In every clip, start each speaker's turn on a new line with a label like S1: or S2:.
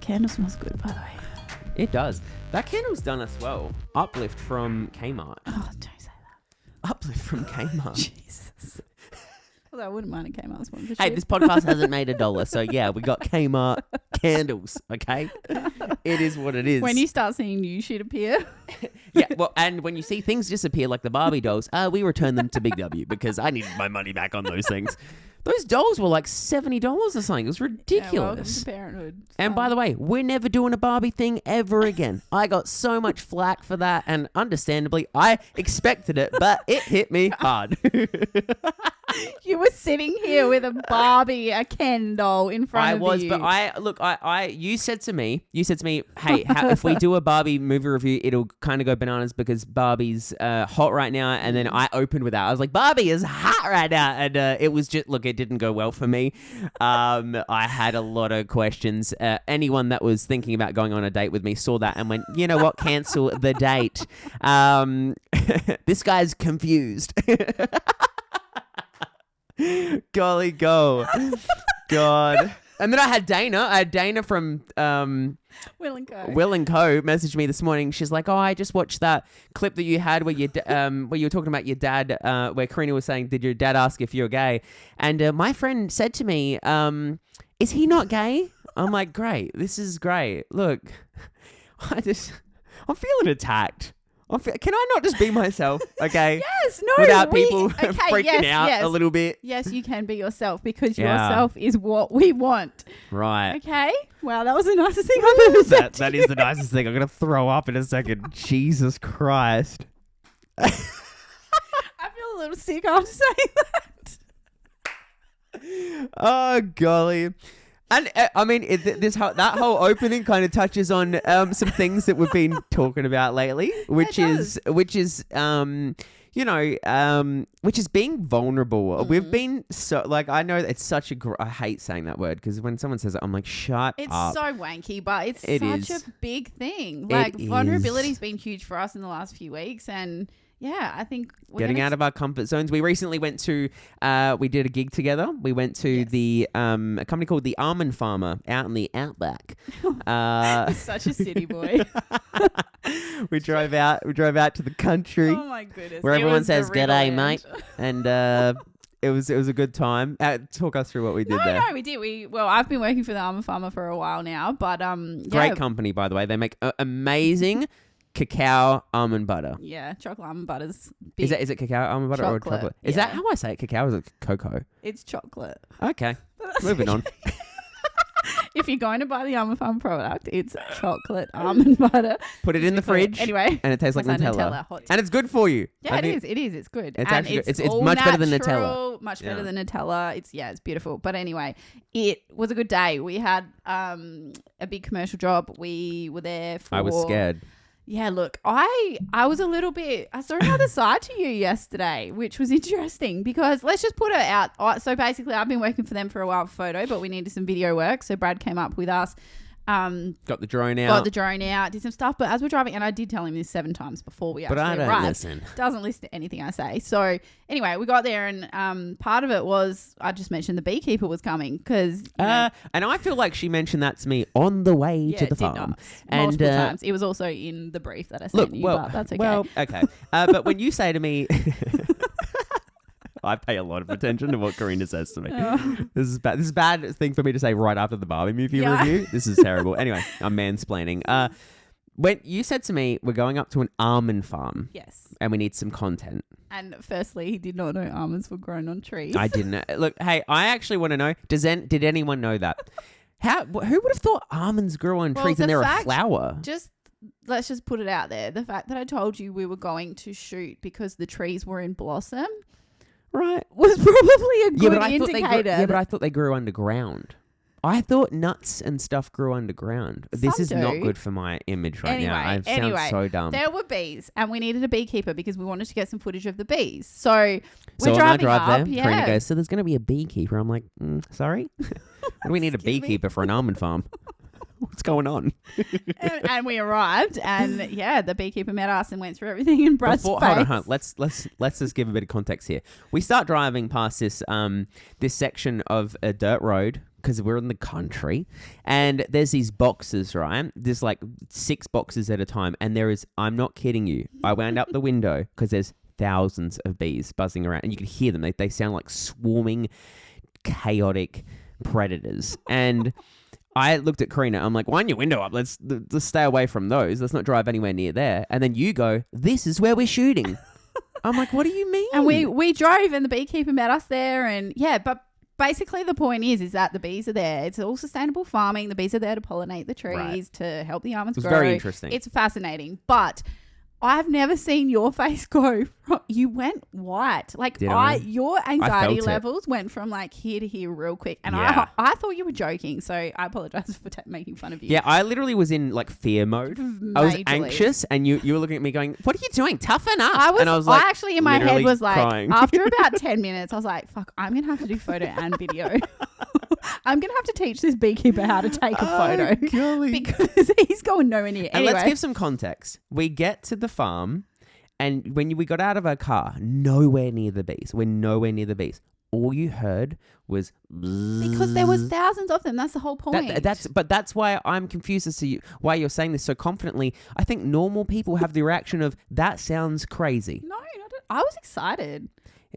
S1: candle smells good, by the way.
S2: It does. That candle's done us well. Uplift from Kmart.
S1: Oh, don't say that.
S2: Uplift from Kmart.
S1: Jesus. Although I wouldn't mind a Kmart sponsorship.
S2: Hey, this podcast hasn't made $1, so yeah, we got Kmart candles, okay? It is what it is.
S1: When you start seeing new shit appear.
S2: Yeah, well, and when you see things disappear like the Barbie dolls, we return them to Big W because I needed my money back on those things. Those dolls were like $70 or something. It was ridiculous.
S1: Yeah, welcome to parenthood.
S2: And by the way, we're never doing a Barbie thing ever again. I got so much flack for that, and understandably, I expected it, but it hit me hard.
S1: You were sitting here with a Barbie, a Ken doll in front of you.
S2: I was, but you said to me, hey, if we do a Barbie movie review, it'll kind of go bananas because Barbie's hot right now. And then I opened with that. I was like, Barbie is hot right now. And it was just, look, it didn't go well for me. I had a lot of questions. Anyone that was thinking about going on a date with me saw that and went, you know what, cancel the date. This guy's confused. Golly go. God. And then I had Dana from
S1: Will and
S2: Co messaged me this morning. She's like, I just watched that clip that you had where you were talking about your dad, where Karina was saying, did your dad ask if you're gay? And my friend said to me, is he not gay? I'm like, great. This is great. Look, I'm feeling attacked. Can I not just be myself, okay?
S1: Yes, no.
S2: Without people freaking out a little bit.
S1: Yes, you can be yourself because yourself is what we want.
S2: Right.
S1: Okay? Wow, that was the nicest thing I've ever said.
S2: That is the nicest thing. I'm going to throw up in a second. Jesus Christ.
S1: I feel a little sick after saying that.
S2: Oh, golly. And I mean, that whole opening kind of touches on some things that we've been talking about lately, which is being vulnerable. We've been so I know it's such I hate saying that word because when someone says it, I'm like, shut up.
S1: It's so wanky, but it's such a big thing.
S2: It
S1: vulnerability's been huge for us in the last few weeks, and yeah, I think
S2: getting out of our comfort zones. We recently went to, we did a gig together. We went to the a company called the Almond Farmer out in the outback.
S1: Such a city boy.
S2: We drove out to the country.
S1: Oh my goodness!
S2: Where everyone says "G'day, mate," and it was a good time. Talk us through what we did there.
S1: No, we did. I've been working for the Almond Farmer for a while now, but
S2: great company, by the way. They make amazing cacao almond butter.
S1: Yeah, chocolate almond butter's big.
S2: Is it cacao almond butter or chocolate? Is that how I say it? Cacao or is it cocoa?
S1: It's chocolate.
S2: Okay. Moving on.
S1: If you're going to buy the Almond Farm product, it's chocolate almond butter.
S2: Put it in the fridge.
S1: Anyway.
S2: And it tastes like Nutella. And it's good for you.
S1: Yeah, it is. It's good.
S2: It's actually good. It's much better than Nutella.
S1: Much better than Nutella. It's beautiful. But anyway, it was a good day. We had a big commercial job. We were there for...
S2: I was scared.
S1: Yeah, look, I was a little bit... I saw another side to you yesterday, which was interesting because let's just put it out. So basically, I've been working for them for a while for photo, but we needed some video work. So Brad came up with us.
S2: Got the drone out.
S1: Did some stuff. But as we're driving, and I did tell him this 7 times before we actually arrived.
S2: But I don't listen.
S1: Doesn't listen to anything I say. So anyway, we got there and part of it was, I just mentioned the beekeeper was coming because...
S2: and I feel like she mentioned that to me on the way to the farm.
S1: Multiple times. It was also in the brief that I sent you, but that's okay.
S2: Well, okay. But when you say to me... I pay a lot of attention to what Karina says to me. Oh. This is bad. This is a bad thing for me to say right after the Barbie movie review. This is terrible. Anyway, I'm mansplaining. When you said to me, we're going up to an almond farm.
S1: Yes.
S2: And we need some content.
S1: And firstly, he did not know almonds were grown on trees.
S2: I didn't. Look, hey, I actually want to know, did anyone know that? Who would have thought almonds grew on trees and they're a flower?
S1: Let's just put it out there. The fact that I told you we were going to shoot because the trees were in blossom...
S2: Right.
S1: Was probably a good indicator.
S2: But I thought they grew underground. I thought nuts and stuff grew underground. This is not good for my image right now. I sound so dumb.
S1: There were bees and we needed a beekeeper because we wanted to get some footage of the bees. So we're
S2: when I drive
S1: up,
S2: there, Karina goes, so there's going to be a beekeeper. I'm like, sorry? Why do we need a beekeeper for an almond farm? What's going on?
S1: and we arrived and the beekeeper met us and went through everything in Brad's face.
S2: Hold on. Let's just give a bit of context here. We start driving past this section of a dirt road because we're in the country, and there's these boxes, right? There's like 6 boxes at a time, and I'm not kidding you, I wound up the window because there's thousands of bees buzzing around, and you can hear them. They sound like swarming, chaotic predators. And I looked at Karina. I'm like, wind your window up. Let's stay away from those. Let's not drive anywhere near there. And then you go, this is where we're shooting. I'm like, what do you mean?
S1: And we drove, and the beekeeper met us there, and but basically the point is that the bees are there. It's all sustainable farming. The bees are there to pollinate the trees, to help the almonds grow.
S2: It's very interesting.
S1: It's fascinating. But I've never seen your face go from, you went white. Like your anxiety levels went from like here to here real quick. And I thought you were joking. So I apologize for making fun of you.
S2: Yeah, I literally was in like fear mode. Majorly. I was anxious, and you were looking at me going, what are you doing? Toughen up.
S1: I
S2: was like,
S1: I actually in my head was like,
S2: crying.
S1: After about 10 minutes, I was like, fuck, I'm going to have to do photo and video. I'm going to have to teach this beekeeper how to take a photo because he's going nowhere near.
S2: And let's give some context. We get to the farm, and when we got out of our car, nowhere near the bees. We're nowhere near the bees. All you heard was bzzz.
S1: Because there was thousands of them. That's the whole point.
S2: That's why I'm confused as to why you're saying this so confidently. I think normal people have the reaction of, that sounds crazy.
S1: No, I was excited.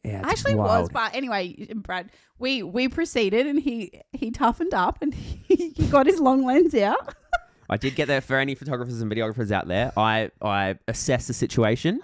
S2: Yeah,
S1: I actually
S2: wild.
S1: was, but anyway, Brad, we proceeded, and he toughened up, and he got his long lens out.
S2: I did get there. For any photographers and videographers out there, I assessed the situation,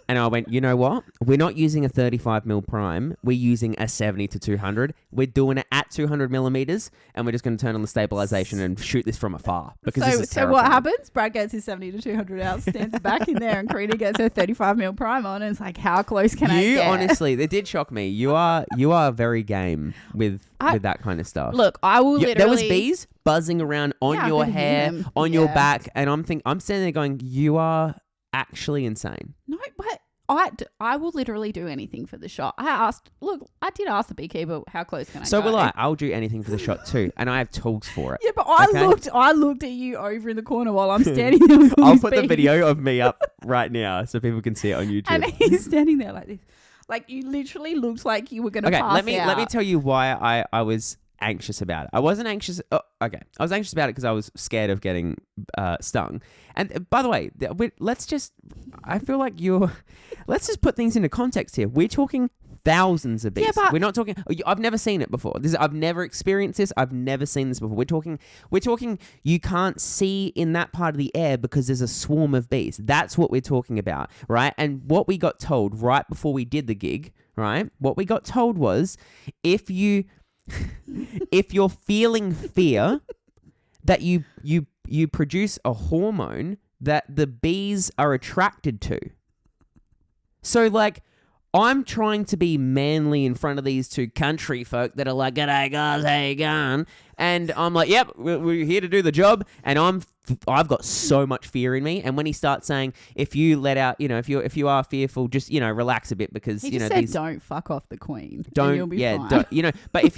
S2: and I went, you know what? We're not using a 35mm prime. We're using a 70 to 200. We're doing it at 200 millimeters, and we're just going to turn on the stabilization and shoot this from afar. Because this is terrifying.
S1: So what happens? Brad gets his 70 to 200 out, stands back in there, and Karina gets her 35mm prime on, and it's like, how close can I get?
S2: You honestly, it did shock me. You are very game with that kind of stuff.
S1: Look, I will literally.
S2: There was bees buzzing around on your hair, on your back, and I'm standing there going, you are actually insane.
S1: No, but I will literally do anything for the shot. I did ask the beekeeper, how close can I go?
S2: So will I. I'll do anything for the shot too, and I have tools for it.
S1: Yeah, but I looked at you over in the corner while I'm standing there with all
S2: I'll
S1: these
S2: put
S1: bees.
S2: the video of me up right now so people can see it on YouTube.
S1: And he's standing there like this. Like, you literally looked like you were going to pass out.
S2: Let me tell you why I was anxious about it. I wasn't anxious. I was anxious about it because I was scared of getting stung. And by the way, let's just put things into context here. We're talking thousands of bees. Yeah, we're not talking. I've never seen it before. I've never experienced this. I've never seen this before. We're talking. You can't see in that part of the air because there's a swarm of bees. That's what we're talking about, right? And what we got told right before we did the gig, right? What we got told was, if you're feeling fear, that you produce a hormone that the bees are attracted to. So like, I'm trying to be manly in front of these two country folk that are like, "G'day guys, how you going?" And I'm like, "Yep, we're here to do the job." And I've got so much fear in me. And when he starts saying, if you let out, if you are fearful, just relax a bit, because
S1: he said, don't fuck off the queen.
S2: Don't,
S1: you'll be fine.
S2: But if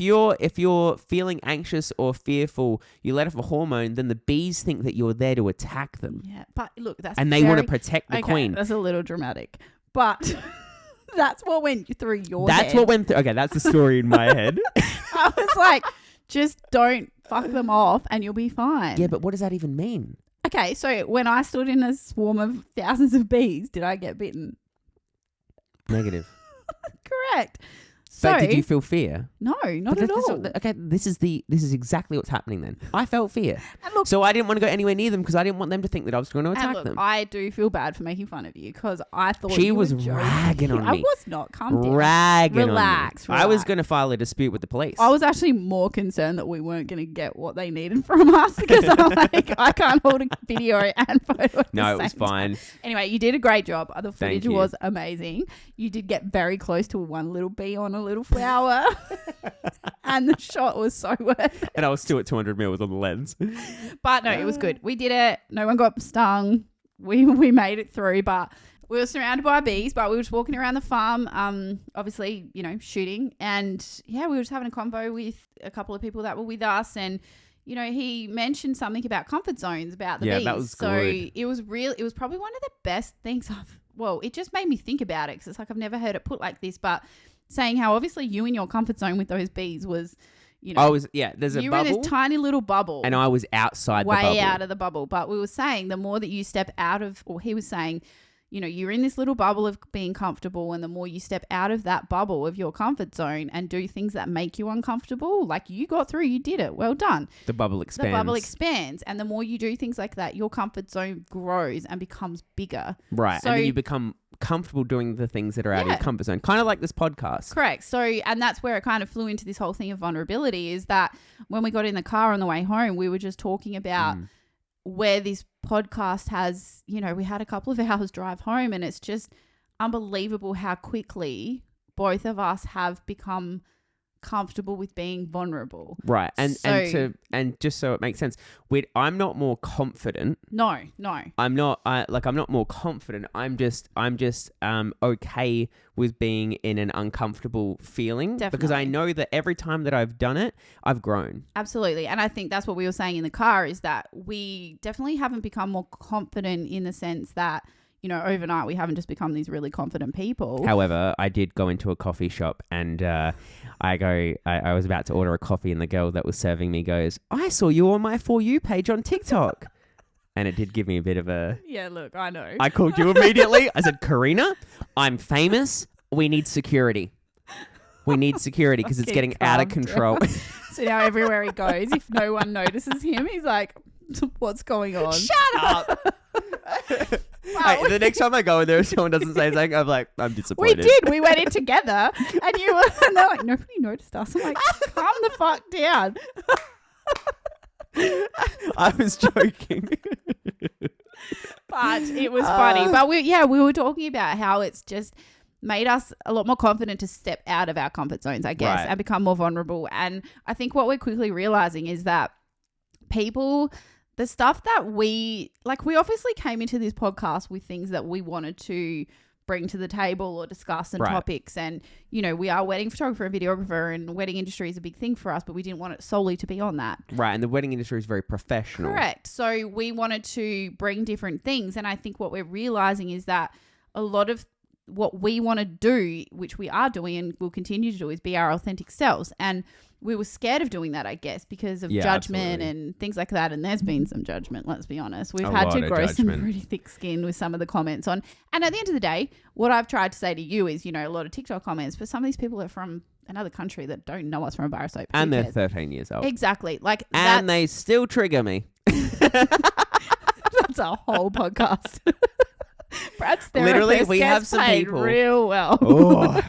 S2: you're feeling anxious or fearful, you let off a hormone, then the bees think that you're there to attack them.
S1: Yeah, but look,
S2: they want to protect the queen.
S1: That's a little dramatic, but. That's what went through your head.
S2: That's what went through. Okay, that's the story in my head.
S1: I was like, just don't fuck them off and you'll be fine.
S2: Yeah, but what does that even mean?
S1: Okay, so when I stood in a swarm of thousands of bees, did I get bitten?
S2: Negative.
S1: Correct.
S2: But did you feel fear?
S1: No, not at all.
S2: This is exactly what's happening then. I felt fear. So I didn't want to go anywhere near them because I didn't want them to think that I was going to attack them.
S1: I do feel bad for making fun of you because I thought
S2: she
S1: you
S2: was
S1: were joking.
S2: ragging on me.
S1: I was not. Calm down.
S2: Relax. I was going to file a dispute with the police.
S1: I was actually more concerned that we weren't going to get what they needed from us because I'm like, I can't hold a video and photo at
S2: No,
S1: the
S2: it was
S1: same
S2: fine.
S1: time. Anyway, you did a great job. The footage
S2: Thank you.
S1: was amazing. You did get very close to one little bee on a little flower. And the shot was so worth it.
S2: And I was still at 200 mils on the lens.
S1: But no, it was good. We did it. No one got stung. We made it through, but we were surrounded by bees, but we were just walking around the farm, obviously, shooting. And yeah, we were just having a convo with a couple of people that were with us. And, he mentioned something about comfort zones, about the bees.
S2: Yeah, that was
S1: so
S2: good.
S1: It was probably one of the best things it just made me think about it because it's like I've never heard it put like this, but saying how obviously you in your comfort zone with those bees was,
S2: there's a
S1: you were in
S2: bubble.
S1: this tiny little bubble.
S2: And I was outside the
S1: way
S2: bubble.
S1: out of the bubble. But we were saying the more that you step out of, or he was saying, you're in this little bubble of being comfortable, and the more you step out of that bubble of your comfort zone and do things that make you uncomfortable, like you got through, you did it, well done.
S2: The bubble expands.
S1: And the more you do things like that, your comfort zone grows and becomes bigger.
S2: Right.
S1: So,
S2: and then you become comfortable doing the things that are out of your comfort zone, kind of like this podcast.
S1: Correct. So, and that's where it kind of flew into this whole thing of vulnerability, is that when we got in the car on the way home, we were just talking about where this podcast has, we had a couple of hours drive home, and it's just unbelievable how quickly both of us have become comfortable with being vulnerable.
S2: Right. And just so it makes sense, I'm not more confident.
S1: No.
S2: I'm not more confident. I'm just okay with being in an uncomfortable feeling.
S1: Definitely.
S2: Because I know that every time that I've done it, I've grown.
S1: Absolutely. And I think that's what we were saying in the car, is that we definitely haven't become more confident in the sense that, overnight we haven't just become these really confident people.
S2: However, I did go into a coffee shop, and I was about to order a coffee, and the girl that was serving me goes, "I saw you on my For You page on TikTok." And it did give me a bit of a...
S1: Yeah, look, I know.
S2: I called you immediately. I said, "Karina, I'm famous. We need security. We need security because it's getting out of control."
S1: So now everywhere he goes, if no one notices him, he's like, "What's going on?"
S2: Shut up. Hey, the next time I go in there, if someone doesn't say something, I'm like, I'm disappointed.
S1: We did. We went in together, and and they're like, "Nobody noticed us." I'm like, "Calm the fuck down."
S2: I was joking.
S1: But it was funny. But we were talking about how it's just made us a lot more confident to step out of our comfort zones, I guess, and become more vulnerable. And I think what we're quickly realizing is that the stuff that we obviously came into this podcast with things that we wanted to bring to the table or discuss and topics. And, we are wedding photographer and videographer, and wedding industry is a big thing for us, but we didn't want it solely to be on that.
S2: Right. And the wedding industry is very professional.
S1: Correct. So we wanted to bring different things. And I think what we're realizing is that a lot of what we want to do, which we are doing and will continue to do, is be our authentic selves. And we were scared of doing that, I guess, because of judgment and things like that. And there's been some judgment, let's be honest. We've had to grow some pretty thick skin with some of the comments on. And at the end of the day, what I've tried to say to you is, a lot of TikTok comments, but some of these people are from another country that don't know us from a bar soap.
S2: And they're 13 years old.
S1: Exactly.
S2: And they still trigger me.
S1: That's a whole podcast. Brad's therapist
S2: literally, we
S1: gets
S2: have some
S1: paid
S2: people
S1: real well.
S2: Oh,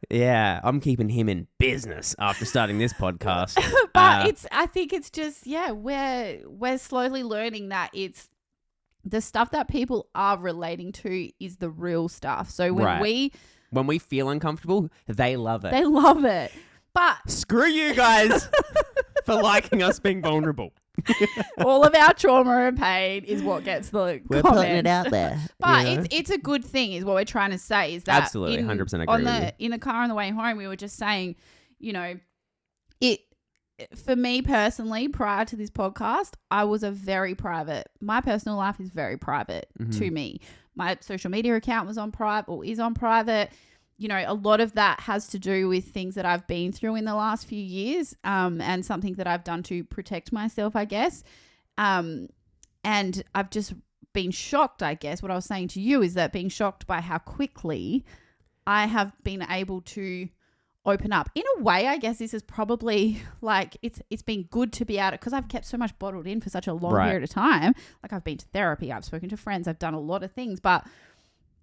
S2: yeah, I'm keeping him in business after starting this podcast.
S1: But I think it's just, we're slowly learning that it's the stuff that people are relating to is the real stuff. So when we
S2: feel uncomfortable, they love it.
S1: They love it. But
S2: screw you guys for liking us being vulnerable.
S1: All of our trauma and pain is what gets the
S2: We're
S1: comments.
S2: putting it out there.
S1: But it's a good thing, is what we're trying to say. Is that
S2: absolutely 100% agree with you.
S1: In the car on the way home, we were just saying, for me personally, prior to this podcast, I was my personal life is very private to me. My social media account was on private, or is on private. A lot of that has to do with things that I've been through in the last few years, and something that I've done to protect myself, I guess. And I've just been shocked, I guess. What I was saying to you is that being shocked by how quickly I have been able to open up. In a way, I guess this is probably it's been good to be out, because I've kept so much bottled in for such a long period of time. I've been to therapy, I've spoken to friends, I've done a lot of things, but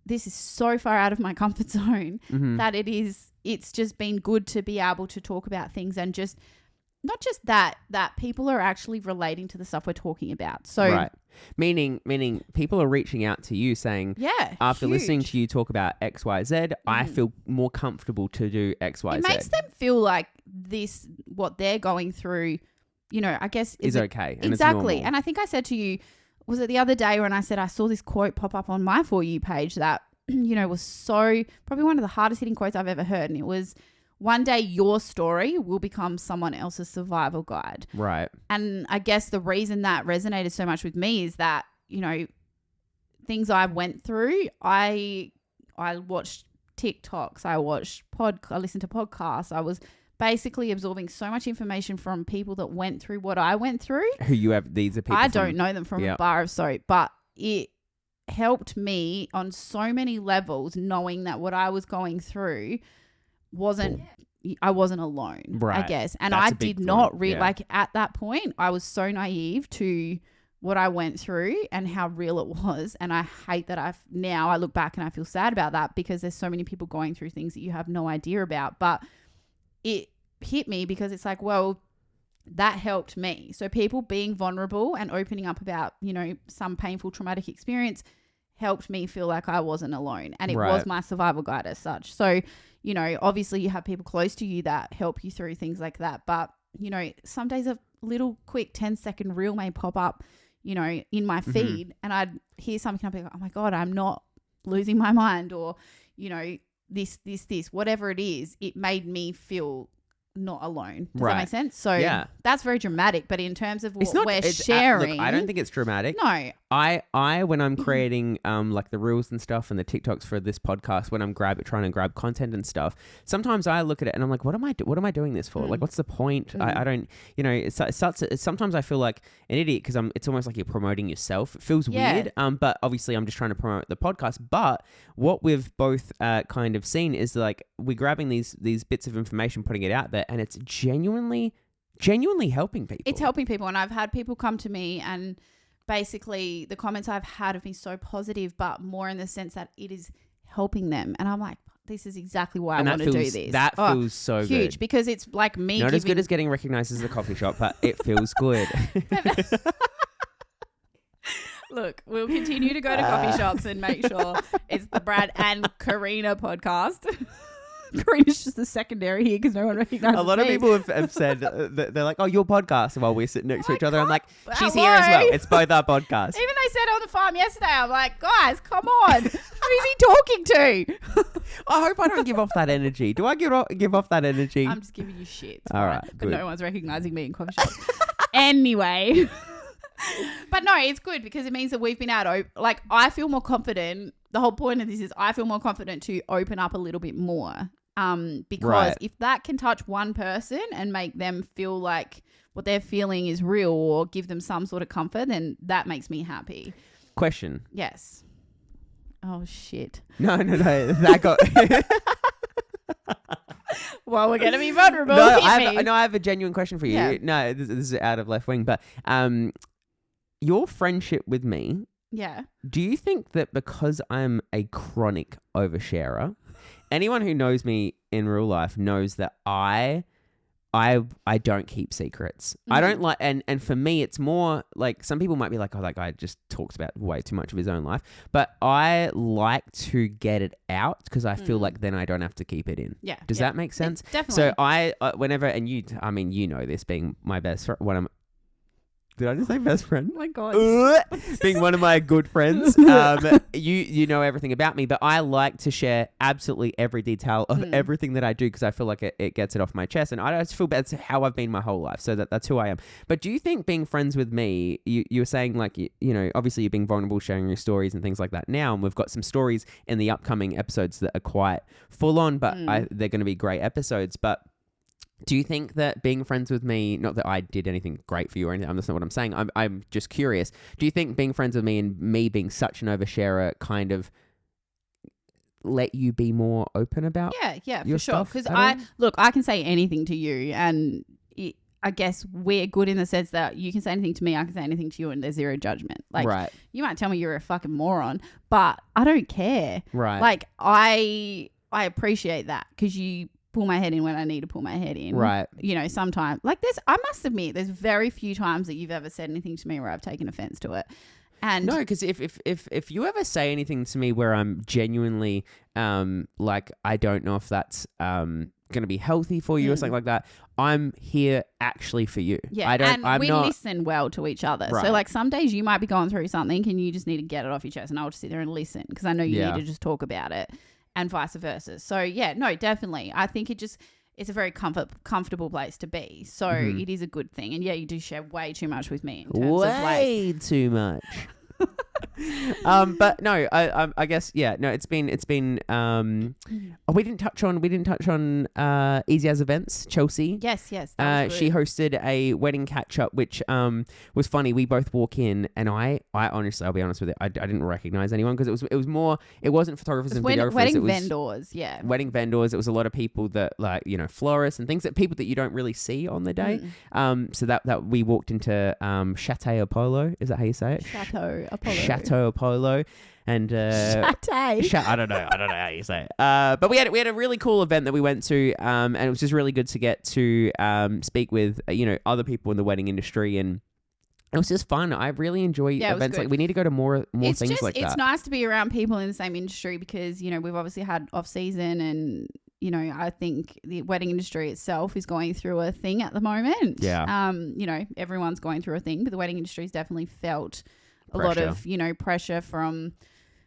S1: this is so far out of my comfort zone that it's just been good to be able to talk about things, and just not just that people are actually relating to the stuff we're talking about. So
S2: meaning people are reaching out to you saying, after listening to you talk about XYZ, I feel more comfortable to do XYZ.
S1: It makes them feel like what they're going through, I guess
S2: is okay. And
S1: exactly.
S2: it's normal.
S1: And I think I said to you, was it the other day when I said I saw this quote pop up on my For You page that, was probably one of the hardest hitting quotes I've ever heard. And it was, one day your story will become someone else's survival guide.
S2: Right.
S1: And I guess the reason that resonated so much with me is that, things I went through, I watched TikToks, I listened to podcasts, I was basically absorbing so much information from people that went through what I went through.
S2: Who you have? These are people.
S1: I don't know them from a bar of soap, but it helped me on so many levels, knowing that what I was going through I wasn't alone,
S2: right.
S1: I guess. And
S2: That's
S1: I did not like at that point, I was so naive to what I went through and how real it was. And I hate that now I look back and I feel sad about that, because there's so many people going through things that you have no idea about. But it hit me because it's like, well, that helped me. So people being vulnerable and opening up about, some painful traumatic experience helped me feel like I wasn't alone. And it was my survival guide as such. So, obviously you have people close to you that help you through things like that. But, some days a little quick 10-second reel may pop up, in my feed, and I'd hear something and I'd be like, oh my God, I'm not losing my mind, or, this, whatever it is, it made me feel not alone. Does that make sense? So that's very dramatic, but in terms of what we're sharing,
S2: look, I don't think it's dramatic.
S1: No,
S2: I when I'm creating like the reels and stuff and the TikToks for this podcast, when I'm trying to grab content and stuff, sometimes I look at it and I'm like, what am I doing this for? Like, what's the point? I don't, sometimes I feel like an idiot, because it's almost like you're promoting yourself. It feels weird. But obviously I'm just trying to promote the podcast. But what we've both kind of seen is like we're grabbing these bits of information, putting it out there, and it's genuinely helping people.
S1: It's helping people. And I've had people come to me, and basically the comments I've had have been so positive, but more in the sense that it is helping them. And I'm like, this is exactly why I want to do this.
S2: That feels so
S1: huge,
S2: good.
S1: because it's like me
S2: Not as good as getting recognized as a coffee shop, but it feels good.
S1: Look, we'll continue to go to coffee shops and make sure it's the Brad and Karina podcast. Karina's just the secondary here because no one recognizes
S2: A lot of
S1: me.
S2: people have said that they're like, oh, your podcast, while we're sitting next to each other. I'm like, she's
S1: Hello.
S2: here as well. It's both our podcasts.
S1: Even they said on the farm yesterday, I'm like, guys, come on. Who is he talking to?
S2: I hope I don't give off that energy. Do I give off that energy?
S1: I'm just giving you shit.
S2: All right,
S1: But
S2: good.
S1: no one's recognizing me in coffee shops. Anyway. But no, it's good because it means that we've been able to, like, I feel more confident. The whole point of this is I feel more confident to open up a little bit more. Because if that can touch one person and make them feel like what they're feeling is real, or give them some sort of comfort, then that makes me happy.
S2: Question.
S1: Yes. Oh, shit.
S2: No. That got...
S1: Well, we're going to be vulnerable.
S2: I have a genuine question for you.
S1: Yeah.
S2: No, this is out of left wing, but your friendship with me,
S1: yeah.
S2: do you think that because I'm a chronic oversharer, anyone who knows me in real life knows that I don't keep secrets.
S1: Mm-hmm.
S2: I don't like, and for me, it's more like some people might be like, oh, that guy just talks about way too much of his own life. But I like to get it out because I feel like then I don't have to keep it in.
S1: Yeah.
S2: Does that make sense?
S1: Definitely.
S2: So whenever, and you, I mean, you know this being my best friend. Did I just say best friend?
S1: Oh my God.
S2: Being one of my good friends. You know everything about me, but I like to share absolutely every detail of everything that I do because I feel like it gets it off my chest. And I just feel that's how I've been my whole life. So that's who I am. But do you think being friends with me, you were saying like, you know, obviously you're being vulnerable, sharing your stories and things like that now. And we've got some stories in the upcoming episodes that are quite full on, but they're going to be great episodes. But do you think that being friends with me, not that I did anything great for you or anything, that's not what I'm saying. I'm just curious. Do you think being friends with me and me being such an oversharer kind of let you be more open about
S1: yeah,
S2: your
S1: for sure.
S2: stuff?
S1: Because I can say anything to you, and I guess we're good in the sense that you can say anything to me, I can say anything to you, and there's zero judgment. Like, you might tell me you're a fucking moron, but I don't care.
S2: Right.
S1: Like, I appreciate that because you pull my head in when I need to pull my head in.
S2: Right.
S1: You know, sometimes like I must admit, there's very few times that you've ever said anything to me where I've taken offense to it. And
S2: no, because if you ever say anything to me where I'm genuinely like I don't know if that's going to be healthy for you or something like that, I'm here actually for you.
S1: Yeah, we listen well to each other.
S2: Right.
S1: So like some days you might be going through something and you just need to get it off your chest, and I'll just sit there and listen because I know you need to just talk about it. And vice versa. So yeah, no, definitely. I think it's a very comfortable place to be. So it is a good thing. And yeah, you do share way too much with me. In terms of
S2: way too much. But no, I guess no. It's been. We didn't touch on Easy as Events, Chelsea.
S1: Yes. That was
S2: She
S1: good.
S2: hosted a wedding catch up, which was funny. We both walk in, and I honestly, I'll be honest with you, I didn't recognize anyone because it was more. It wasn't photographers and videographers.
S1: Wedding vendors, yeah.
S2: Wedding vendors. It was a lot of people that florists and things that people that you don't really see on the day. So that we walked into Chateau Apollo. Is that how you say it? Chateau Apollo. And I don't know how you say it. But we had a really cool event that we went to, and it was just really good to get to speak with other people in the wedding industry, and it was just fun. I really enjoy events like we need to go to more things like that.
S1: It's nice to be around people in the same industry because we've obviously had off season, and I think the wedding industry itself is going through a thing at the moment.
S2: Yeah.
S1: Everyone's going through a thing, but the wedding industry's definitely felt a lot of pressure from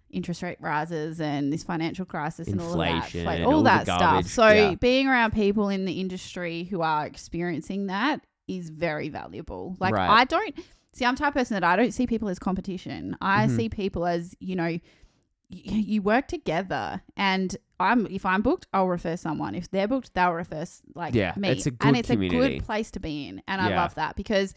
S1: interest rate rises and this financial crisis,
S2: inflation,
S1: and all that stuff. So being around people in the industry who are experiencing that is very valuable. Like I'm the type of person that I don't see people as competition. I see people as, you work together, and if I'm booked, I'll refer someone. If they're booked, they'll refer me.
S2: It's a good community.
S1: A good place to be in. And I love that because,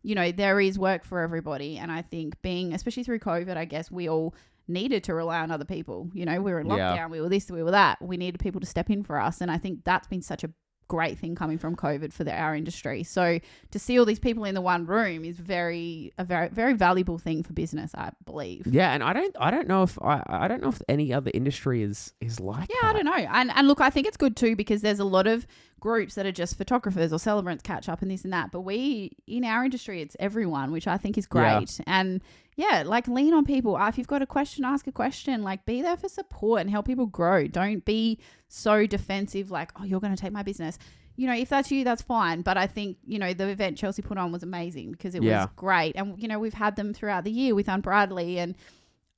S1: there is work for everybody. And I think especially through COVID, I guess we all needed to rely on other people. We were in lockdown, we were this, we were that. We needed people to step in for us. And I think that's been such a great thing coming from COVID for our industry. So to see all these people in the one room is a very, very valuable thing for business, I believe.
S2: Yeah, and I don't know if any other industry is like that.
S1: Yeah, I don't know. And look, I think it's good too because there's a lot of groups that are just photographers or celebrants catch up and this and that. But in our industry, it's everyone, which I think is great. Yeah. And lean on people. If you've got a question, ask a question. Be there for support and help people grow. Don't be so defensive, you're going to take my business. If that's you, that's fine. But I think, the event Chelsea put on was amazing because it was great. And, we've had them throughout the year with Unbridely, and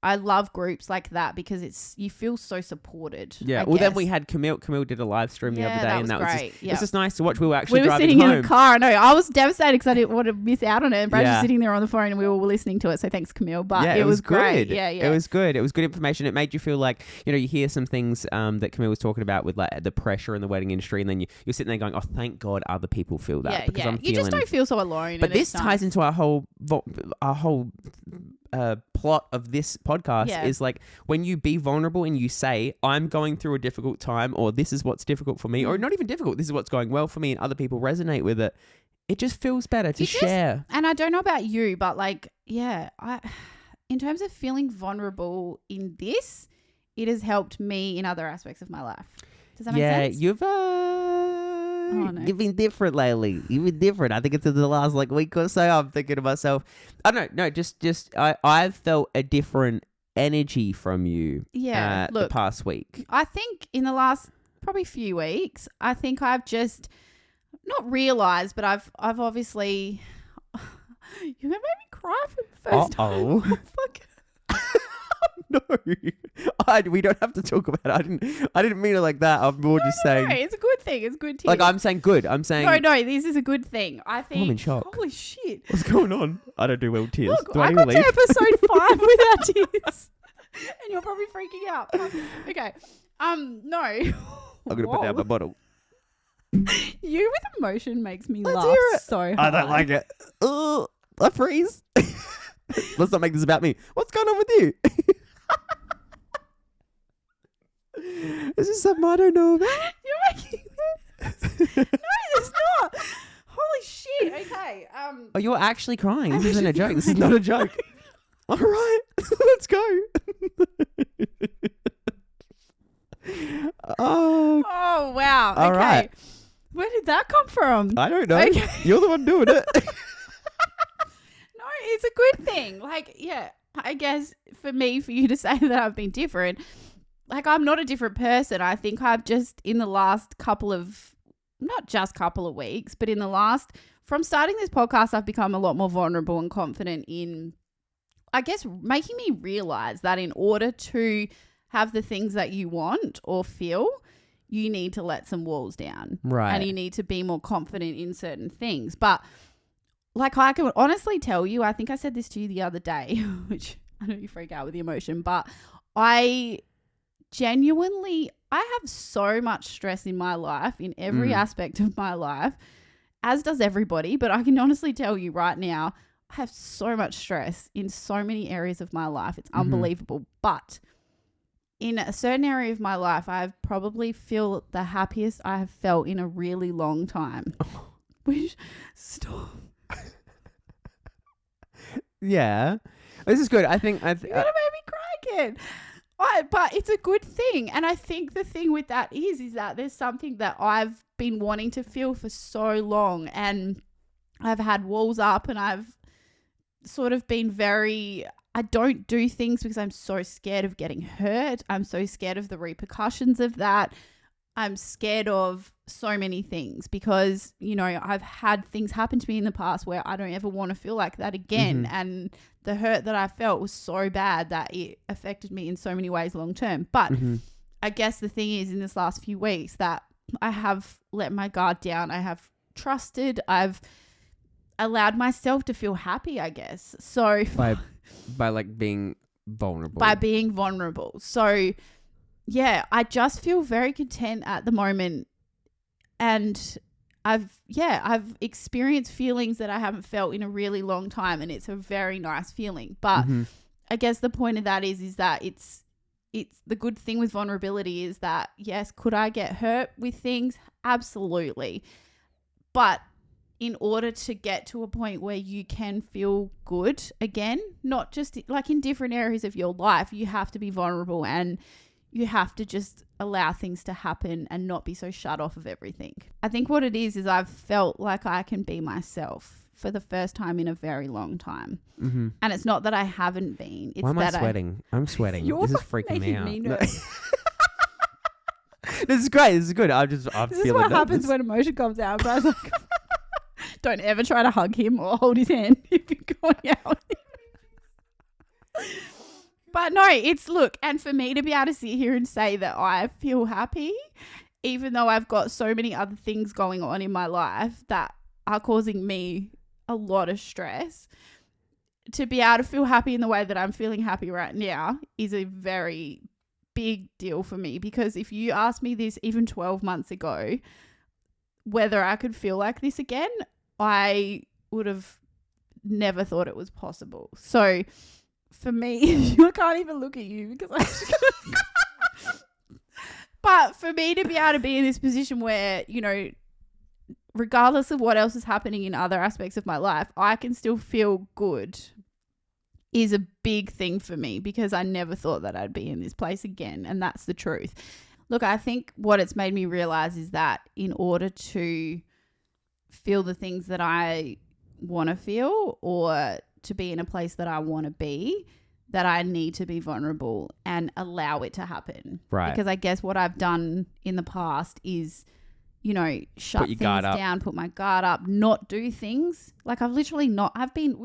S1: I love groups like that because you feel so supported.
S2: Yeah. Then we had Camille. Camille did a live stream the other day, and that was great. It's just nice to watch. We were driving
S1: sitting
S2: home.
S1: in the car. I know. I was devastated because I didn't want to miss out on it. And Brad was sitting there on the phone, and we were listening to it. So thanks, Camille. But it was great. Yeah. It
S2: was good. It was good information. It made you feel like you hear some things that Camille was talking about with the pressure in the wedding industry, and then you're sitting there going, "Oh, thank God, other people feel that."
S1: Yeah. You just don't feel so alone.
S2: But this ties into our whole plot of this podcast is when you be vulnerable and you say, I'm going through a difficult time, or this is what's difficult for me, or not even difficult, this is what's going well for me, and other people resonate with it. It just feels better to share.
S1: And I don't know about you, but in terms of feeling vulnerable in this, it has helped me in other aspects of my life. Does that make sense?
S2: You've been different lately. You've been different. I think it's in the last week or so. I'm thinking to myself, I don't know. I've felt a different energy from you.
S1: Yeah,
S2: the past week.
S1: I think in the last probably few weeks, I think I've just not realized, but I've obviously. You're gonna make me cry for the first time. Fuck.
S2: No, we don't have to talk about it. I didn't mean it like that. I'm more just saying.
S1: No, it's a good thing. It's good tears.
S2: I'm saying good. I'm saying.
S1: No, this is a good thing. I think.
S2: I'm in shock.
S1: Holy shit.
S2: What's going on? I don't do well with tears.
S1: Look, I got to episode 5 without tears. And you're probably freaking out. Okay. No.
S2: I'm going to put down my bottle.
S1: You with emotion makes me laugh so hard.
S2: I don't like it. Oh, I freeze. Let's not make this about me. What's going on with you? Is this something I don't know about?
S1: You're making this. No, it's not. Holy shit. Okay.
S2: Oh, you're actually crying. This isn't a joke. This is not a joke. All right. Let's go.
S1: Oh, wow.
S2: All
S1: okay.
S2: right.
S1: Where did that come from?
S2: I don't know.
S1: Okay.
S2: You're the one doing it.
S1: No, it's a good thing. I guess for you to say that I've been different, I'm not a different person. I think I've just in the last not just couple of weeks, but from starting this podcast, I've become a lot more vulnerable and confident in, I guess, making me realize that in order to have the things that you want or feel, you need to let some walls down.
S2: Right.
S1: And you need to be more confident in certain things. But I can honestly tell you, I think I said this to you the other day, which I know you freak out with the emotion, but I have so much stress in my life, in every aspect of my life, as does everybody. But I can honestly tell you right now, I have so much stress in so many areas of my life. It's unbelievable. But in a certain area of my life, I probably feel the happiest I have felt in a really long time. Which, stop.
S2: Yeah. This is good. I think
S1: You're going to make me cry again. But it's a good thing. And I think the thing with that is that there's something that I've been wanting to feel for so long. And I've had walls up and I've sort of been I don't do things because I'm so scared of getting hurt. I'm so scared of the repercussions of that. I'm scared of so many things because, you know, I've had things happen to me in the past where I don't ever want to feel like that again. And the hurt that I felt was so bad that it affected me in so many ways long term. But I guess the thing is, in this last few weeks, that I have let my guard down. I have trusted. I've allowed myself to feel happy, I guess. So
S2: by like being vulnerable.
S1: By being vulnerable. So yeah, I just feel very content at the moment. And I've experienced feelings that I haven't felt in a really long time, and it's a very nice feeling. But I guess the point of that is that it's the good thing with vulnerability is that, yes, could I get hurt with things? Absolutely. But in order to get to a point where you can feel good again, not just like in different areas of your life, you have to be vulnerable and you have to just allow things to happen and not be so shut off of everything. I think what it is I've felt like I can be myself for the first time in a very long time. And it's not that I haven't been. It's
S2: Why am I
S1: that
S2: sweating? I'm sweating.
S1: You're
S2: This is freaking me out.
S1: making me nervous.
S2: This is great. This is good. I'm
S1: This is
S2: feeling
S1: what
S2: nervous.
S1: happens when emotion comes out. But I was like, don't ever try to hug him or hold his hand if you're going out. But no, and for me to be able to sit here and say that I feel happy, even though I've got so many other things going on in my life that are causing me a lot of stress, to be able to feel happy in the way that I'm feeling happy right now is a very big deal for me. Because if you asked me this even 12 months ago, whether I could feel like this again, I would have never thought it was possible. So for me, I can't even look at you because I'm just gonna But for me to be able to be in this position where, you know, regardless of what else is happening in other aspects of my life, I can still feel good is a big thing for me, because I never thought that I'd be in this place again. And that's the truth. Look, I think what it's made me realize is that in order to feel the things that I want to feel, or to be in a place that I want to be, that I need to be vulnerable and allow it to happen.
S2: Right.
S1: Because I guess what I've done in the past is, you know, shut things down, put my guard up, not do things. Like we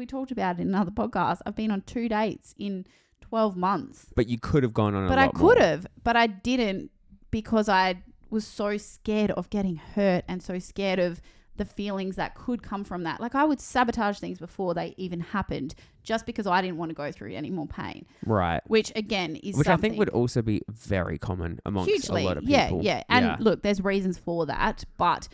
S1: talked about it in another podcast, I've been on 2 dates in 12 months.
S2: But you could have gone on a lot more.
S1: But I could have, but I didn't, because I was so scared of getting hurt and so scared of the feelings that could come from that. Like I would sabotage things before they even happened just because I didn't want to go through any more pain.
S2: Right.
S1: Which again is
S2: Which
S1: something
S2: I think would also be very common amongst a lot of people.
S1: Yeah. And look, there's reasons for that, but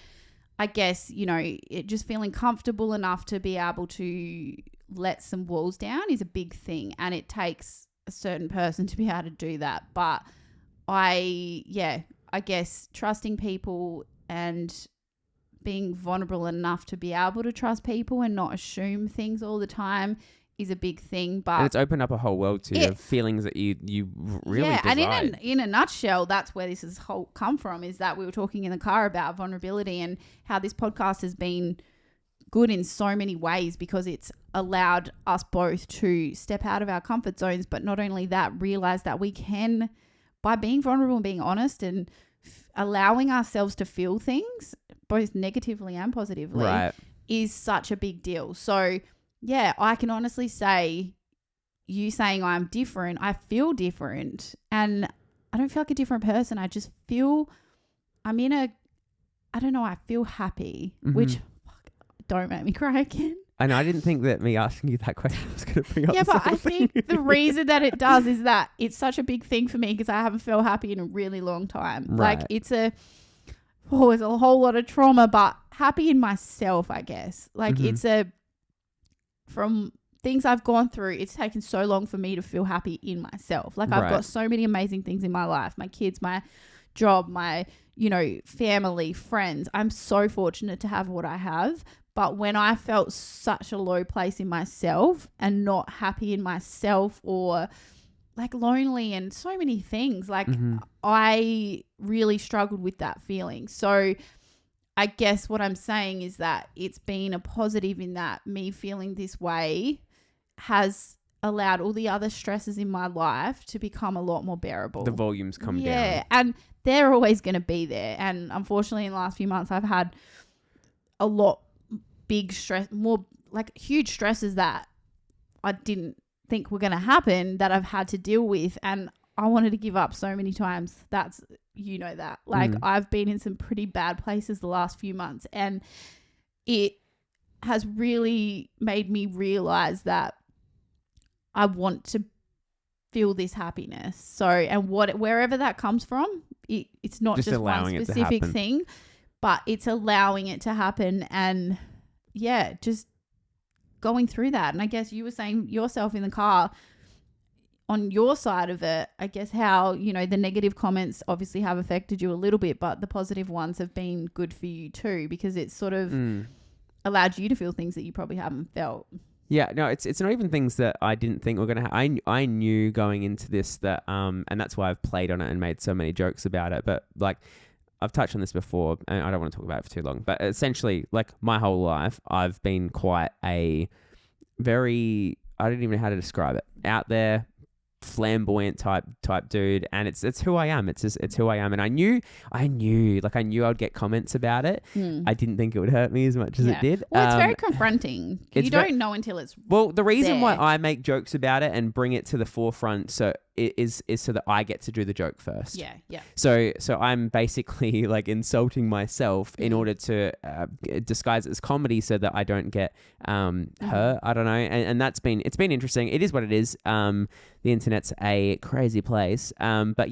S1: I guess, you know, it just feeling comfortable enough to be able to let some walls down is a big thing, and it takes a certain person to be able to do that. But I guess trusting people and being vulnerable enough to be able to trust people and not assume things all the time is a big thing. But
S2: and it's opened up a whole world to you of feelings that you really desire.
S1: And in a nutshell, that's where this has come from, is that we were talking in the car about vulnerability and how this podcast has been good in so many ways, because it's allowed us both to step out of our comfort zones, but not only that, realize that we can, by being vulnerable and being honest and allowing ourselves to feel things both negatively and positively, is such a big deal. So yeah, I can honestly say, you saying I'm different, I feel different, and I don't feel like a different person. I just feel I feel happy, which don't make me cry again.
S2: And I didn't think that me asking you that question was going to bring up
S1: Yeah, but I
S2: something.
S1: think the reason that it does is that it's such a big thing for me because I haven't felt happy in a really long time.
S2: Right.
S1: Like it's a whole lot of trauma, but happy in myself, I guess. Like
S2: Mm-hmm.
S1: from things I've gone through, it's taken so long for me to feel happy in myself. Like I've
S2: Right.
S1: got so many amazing things in my life, my kids, my job, my, family, friends. I'm so fortunate to have what I have. But when I felt such a low place in myself and not happy in myself or like lonely and so many things, like
S2: Mm-hmm.
S1: I really struggled with that feeling. So I guess what I'm saying is that it's been a positive in that me feeling this way has allowed all the other stresses in my life to become a lot more bearable.
S2: The volumes come down.
S1: Yeah, and they're always going to be there. And unfortunately, in the last few months, I've had a lot big stress, more like huge stresses that I didn't think were going to happen that I've had to deal with. And I wanted to give up so many times. That's, that. Like I've been in some pretty bad places the last few months, and it has really made me realize that I want to feel this happiness. So, and wherever that comes from, it's not just one
S2: allowing
S1: specific
S2: it to happen.
S1: thing, but it's allowing it to happen. And yeah, just going through that. And I guess you were saying yourself in the car on your side of it, I guess how, the negative comments obviously have affected you a little bit, but the positive ones have been good for you too, because it's sort of allowed you to feel things that you probably haven't felt.
S2: Yeah, no, it's not even things that I didn't think were going to I knew going into this that, and that's why I've played on it and made so many jokes about it. But like, I've touched on this before and I don't want to talk about it for too long, but essentially like my whole life, I've been quite a very, I don't even know how to describe it, out there, flamboyant type dude, and it's who I am. It's who I am, and I knew I'd get comments about it. I didn't think it would hurt me as much as it did.
S1: Well, it's very confronting. You don't know until it's
S2: the reason why
S1: there.
S2: I make jokes about it and bring it to the forefront so is so that I get to do the joke first.
S1: Yeah.
S2: So I'm basically like insulting myself in order to disguise it as comedy so that I don't get hurt. I don't know, and it's been interesting. It is what it is. The internet's a crazy place. But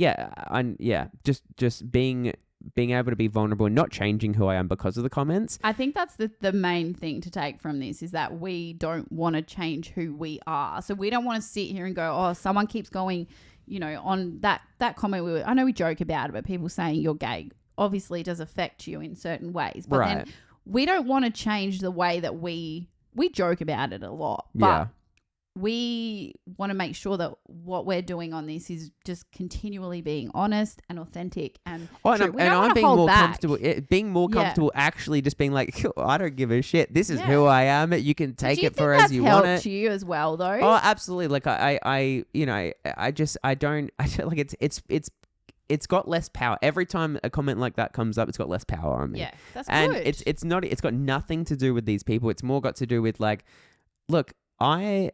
S2: just being able to be vulnerable and not changing who I am because of the comments.
S1: I think that's the main thing to take from this is that we don't want to change who we are. So we don't want to sit here and go, oh, someone keeps going, on that comment. I know we joke about it, but people saying you're gay obviously does affect you in certain ways. But then we don't want to change the way that we joke about it a lot. But we want to make sure that what we're doing on this is just continually being honest and authentic and true.
S2: I'm being more comfortable. Being more comfortable, actually, just being like, I don't give a shit. This is who I am. You can take it for as you want it.
S1: Helped you as well, though.
S2: Oh, absolutely. Like I don't like it's got less power. Every time a comment like that comes up, it's got less power on me.
S1: Yeah, that's
S2: and
S1: good.
S2: it's got nothing to do with these people. It's more got to do with like, look, I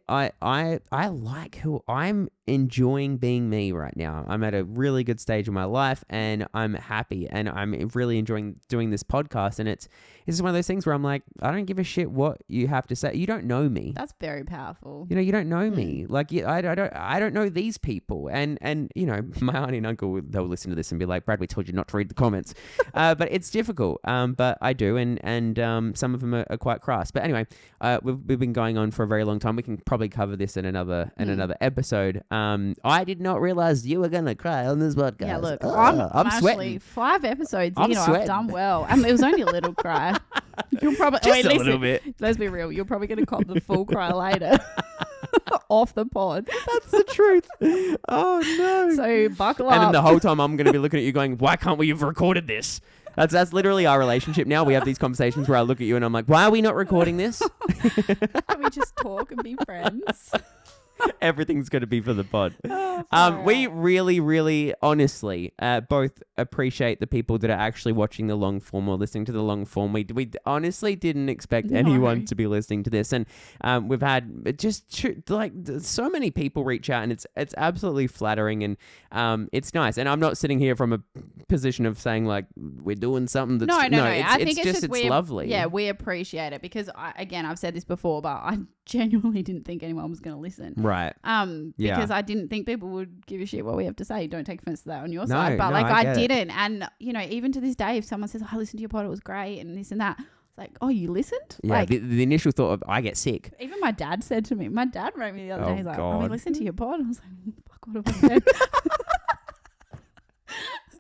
S2: like who I'm enjoying being me right now. I'm at a really good stage of my life and I'm happy and I'm really enjoying doing this podcast. And it's just one of those things where I'm like, I don't give a shit what you have to say. You don't know me.
S1: That's very powerful.
S2: You don't know me. Like, I don't know these people. And my auntie and uncle, they'll listen to this and be like, Brad, we told you not to read the comments. But it's difficult. But I do. And some of them are quite crass. But anyway, we've been going on for a very long time. We can probably cover this in another episode. I did not realize you were going to cry on this podcast.
S1: Yeah, look,
S2: I'm
S1: actually
S2: sweating.
S1: 5 episodes
S2: I'm
S1: in,
S2: sweating.
S1: I've done well. It was only a little cry. You'll probably
S2: Just a little bit.
S1: Let's be real. You're probably going to cop the full cry later off the pod.
S2: That's the truth. Oh, no.
S1: So buckle up.
S2: And then the whole time I'm going to be looking at you going, why can't we have recorded this? That's literally our relationship now. We have these conversations where I look at you and I'm like, why are we not recording this?
S1: Can we just talk and be friends?
S2: Everything's going to be for the pod.
S1: Oh,
S2: We really, really, honestly, both appreciate the people that are actually watching the long form or listening to the long form. We honestly didn't expect anyone to be listening to this, and we've had so many people reach out, and it's absolutely flattering, and it's nice. And I'm not sitting here from a position of saying like we're doing something that's
S1: No. I think
S2: it's lovely.
S1: Yeah, we appreciate it because I've said this before, but I genuinely didn't think anyone was going to listen.
S2: Right.
S1: Because I didn't think people would give a shit what we have to say. Don't take offense to that on your side. But
S2: I
S1: I didn't. And, even to this day, if someone says, I listened to your pod, it was great and this and that, it's like, oh, you listened?
S2: Yeah,
S1: like,
S2: the initial thought of I get sick.
S1: Even my dad said to me, my dad wrote me the other day, he's like,
S2: God.
S1: I listened to your pod. I was like, fuck, what have I said?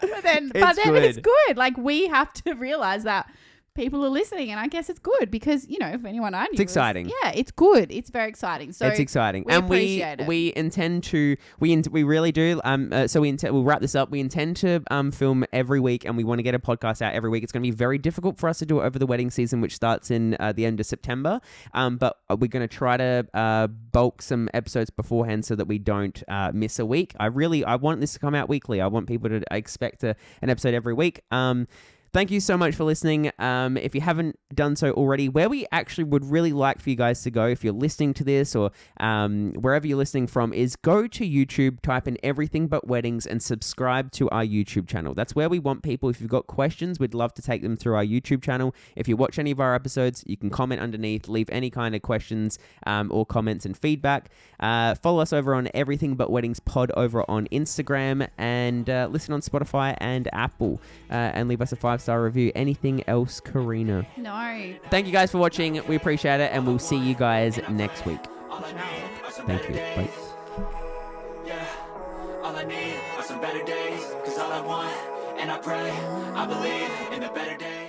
S1: But then it's good. Like, we have to realize that people are listening, and I guess it's good because, if anyone I knew,
S2: it's exciting.
S1: It's good. It's very exciting. So
S2: it's exciting,
S1: we appreciate it.
S2: We intend to. We really do. We'll wrap this up. We intend to film every week, and we want to get a podcast out every week. It's going to be very difficult for us to do it over the wedding season, which starts in the end of September. But we're going to try to bulk some episodes beforehand so that we don't miss a week. I want this to come out weekly. I want people to expect an episode every week. Thank you so much for listening. If you haven't done so already, where we actually would really like for you guys to go, if you're listening to this or wherever you're listening from, is go to YouTube, type in Everything But Weddings, and subscribe to our YouTube channel. That's where we want people. If you've got questions, we'd love to take them through our YouTube channel. If you watch any of our episodes, you can comment underneath, leave any kind of questions or comments and feedback. Follow us over on Everything But Weddings Pod over on Instagram, and listen on Spotify and Apple, and leave us a 5-star review. Anything else, Karina?
S1: No.
S2: Thank you guys for watching. We appreciate it, and we'll see you guys next week. Thank you. Bye.
S3: Yeah, all I need are some better days, 'cause all I want, and I pray, I believe in the better days.